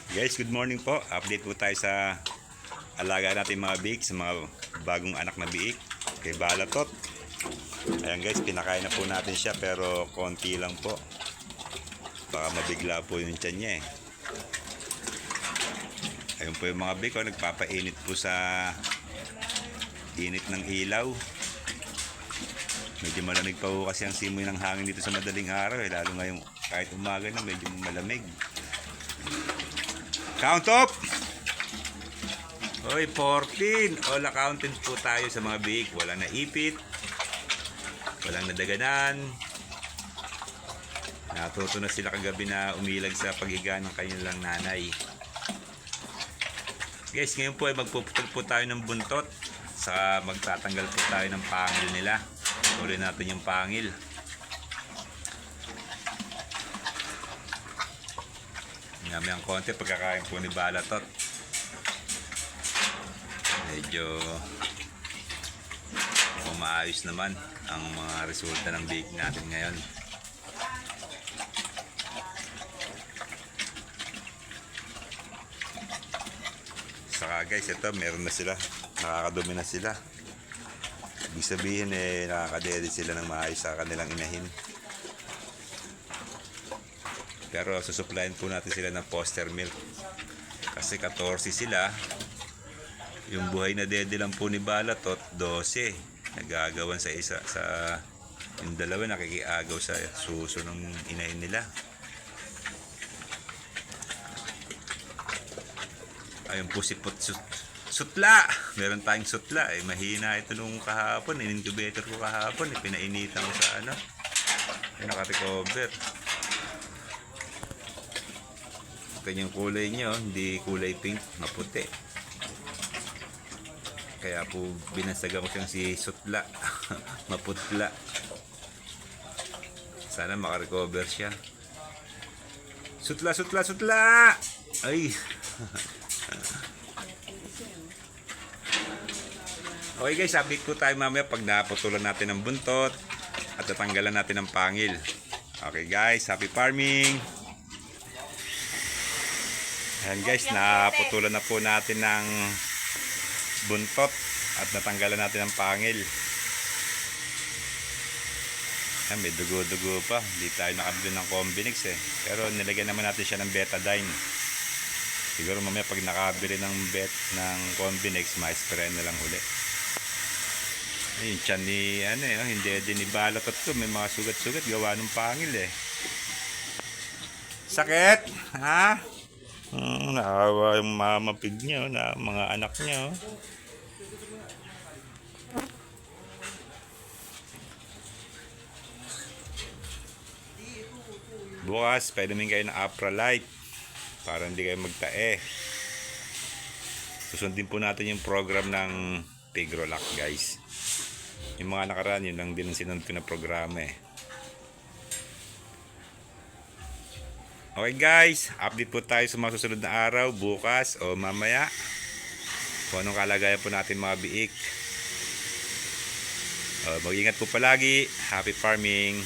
Guys, good morning po. Update po tayo sa alaga natin mga biik, sa mga bagong anak na biik kay Balatot. Ayan guys, pinakain na po natin siya pero konti lang po. Baka mabigla po yung tiyan niya eh. Ayun po yung mga biik, nagpapainit po sa init ng ilaw. Medyo malamig pa po kasi ang simoy ng hangin dito sa madaling araw eh. Lalo ngayong kahit umaga na medyo malamig. Count up! Oy, 14. All accounted po tayo sa mga biik. Walang naipit. Walang nadaganan. Natuto na sila kagabi na umilag sa paghiga ng kanilang nanay. Guys, ngayon po ay magpuputol po tayo ng buntot. Saka magtatanggal po tayo ng pangil nila. Tuloy natin yung pangil. Ngami ang konti pagkakain po ni Balatot. Medyo maayos naman ang mga resulta ng bake natin ngayon. Saka guys, ito meron na sila. Nakakadumi na sila. Ibig sabihin nakakadedi sila ng maayos sa kanilang inahin. Pero susuplayan po natin sila ng foster milk. Kasi 14 sila. Yung buhay na dede lang po ni Balatot, 12. Nagagawan sa isa. Yung dalawa nakikiagaw sa suso ng inahin nila. Ayun po si Sutla. Meron tayong sutla. Mahina ito nung kahapon. In-incubator ko kahapon. Pinainitan ko sa ano. Naka-recover. Yung kulay niya, hindi kulay pink, maputi. Kaya po binasaga ko siyang si Sutla. Maputla. Sana makarecover siya. Sutla, Sutla, Sutla! Ay! Okay guys, update ko tayo mamaya pag naputulan natin ng buntot at natanggalan natin ng pangil. Okay guys, happy farming! Ayan guys, naputulan na po natin ng buntot at natanggalan natin ng pangil. Ayan, may dugo-dugo pa. Hindi tayo nakabili ng Combinix eh. Pero nilagyan naman natin siya ng betadine. Siguro mamaya pag nakabili ng Combinix, ma-spray na lang uli. Ayun, tiyan ni, hindi din ni Balatot to. May mga sugat-sugat, gawa ng pangil eh. Sakit! Ha? Naawa yung mama pig niya, na mga anak niya. Bukas, painumin kayo ng Apralite para hindi kayo magtae. Susundin po natin yung program ng Tigrolac guys. Yung mga nakaraan, yun lang din ang sinunod ko na programa eh. Okay guys, update po tayo sa mga susunod na araw, bukas o mamaya. Kung anong kalagayan po natin mga biik. Mag-ingat po palagi. Happy farming!